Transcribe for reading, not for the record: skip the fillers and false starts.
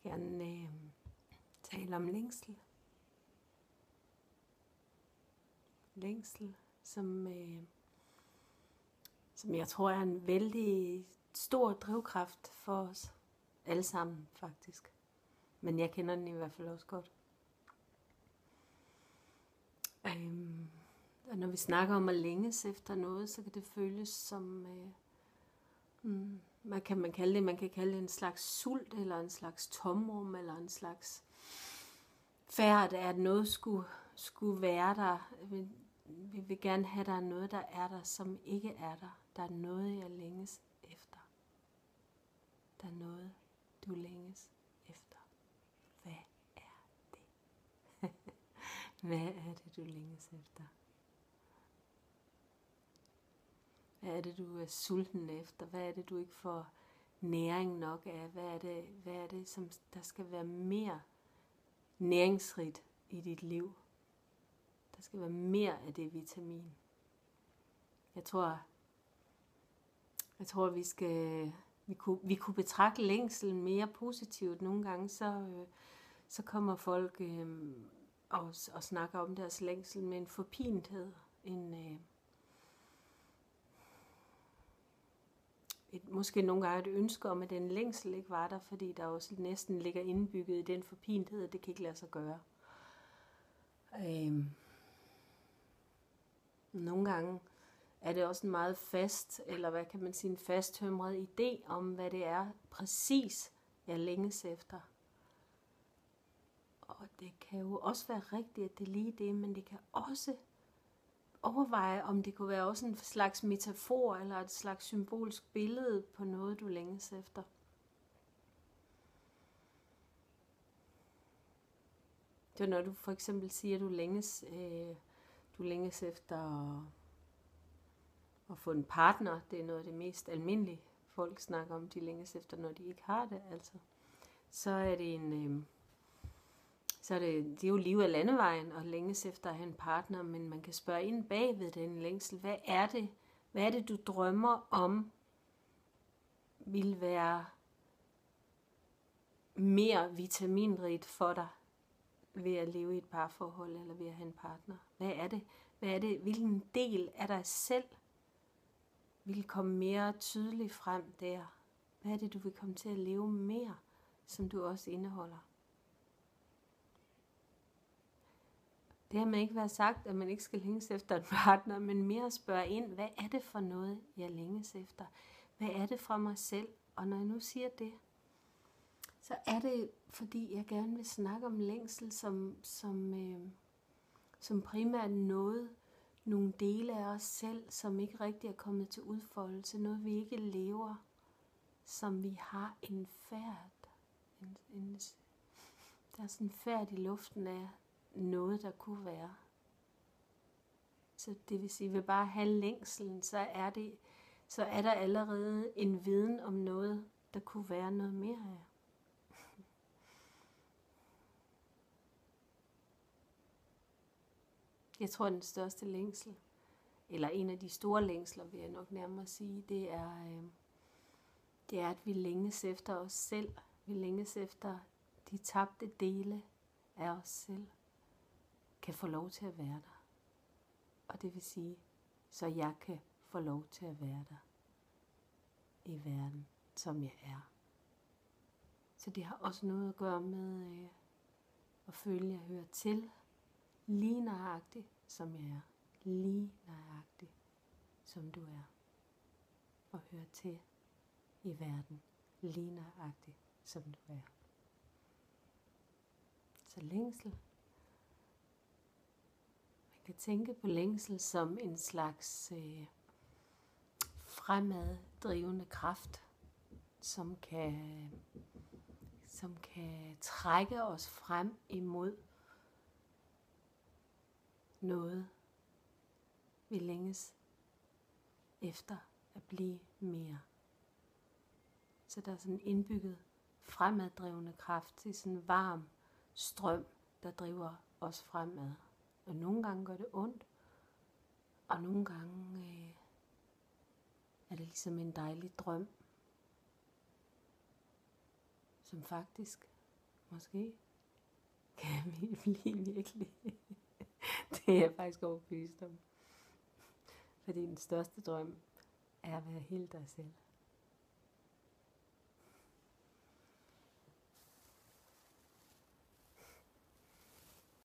gerne tale om længsel. Længsel, som jeg tror er en vældig stor drivkraft for os alle sammen faktisk. Men jeg kender den i hvert fald også godt. Og når vi snakker om at længes efter noget, så kan det føles som man kan kalde det en slags sult, eller en slags tomrum, eller en slags færd, at noget skulle være der. Vi vil gerne have, at der er noget, der er der, som ikke er der. Der er noget, jeg længes efter. Der er noget, du længes efter. Hvad er det? Hvad er det, du længes efter? Hvad er det, du er sulten efter? Hvad er det, du ikke får næring nok af? Hvad er det, som der skal være mere næringsrigt i dit liv? Der skal være mere af det vitamin. Jeg tror vi kunne betragte længsel mere positivt. Nogle gange så kommer folk og snakker om deres længsel med en forpinthed, måske nogle gange et ønske om, at den længsel ikke var der, fordi der også næsten ligger indbygget i den forpinthed, at det kan ikke lade sig gøre. Nogle gange er det også en meget fast, eller hvad kan man sige, en fasttømret idé om, hvad det er præcis, jeg længes efter. Og det kan jo også være rigtigt, at det er lige det, men det kan også overveje, om det kunne være også en slags metafor, eller et slags symbolsk billede på noget, du længes efter. Så når du for eksempel siger, at du længes efter at få en partner, det er noget af det mest almindelige, folk snakker om, de længes efter, når de ikke har det, altså. Så er det det er jo liv af landevejen at længes efter at have en partner, men man kan spørge ind bagved den længsel. Hvad er det, du drømmer om, vil være mere vitaminrigt for dig ved at leve i et parforhold eller ved at have en partner? Hvad er det? Hvilken del af dig selv vil komme mere tydeligt frem der? Hvad er det, du vil komme til at leve mere, som du også indeholder? Det har man ikke været sagt, at man ikke skal længes efter en partner, men mere spørge ind, hvad er det for noget, jeg længes efter? Hvad er det fra mig selv? Og når jeg nu siger det, så er det, fordi jeg gerne vil snakke om længsel som primært nogle dele af os selv, som ikke rigtig er kommet til udfoldelse. Noget, vi ikke lever, som vi har en færd. Der er sådan en færd i luften af noget, der kunne være. Så det vil sige, ved bare at have længselen, så er der allerede en viden om noget, der kunne være noget mere af. Jeg tror, den største længsel, eller en af de store længsler, vil jeg nok nærmere sige, det er, at vi længes efter os selv. Vi længes efter de tabte dele af os selv, kan få lov til at være der. Og det vil sige, så jeg kan få lov til at være der i verden, som jeg er. Så det har også noget at gøre med at føle, at jeg hører til, lige nøjagtigt, som jeg er. Lige nøjagtigt, som du er. Og høre til i verden, lige nøjagtigt, som du er. Så længsel. Man kan tænke på længsel som en slags fremaddrivende kraft, som kan trække os frem imod noget, vi længes efter at blive mere. Så der er sådan en indbygget fremaddrivende kraft til sådan en varm strøm, der driver os fremad. Og nogle gange gør det ondt, og nogle gange er det ligesom en dejlig drøm, som faktisk Måske kan vi blive virkelig. Det er jeg faktisk overbevist om. Fordi den største drøm er at være helt dig selv.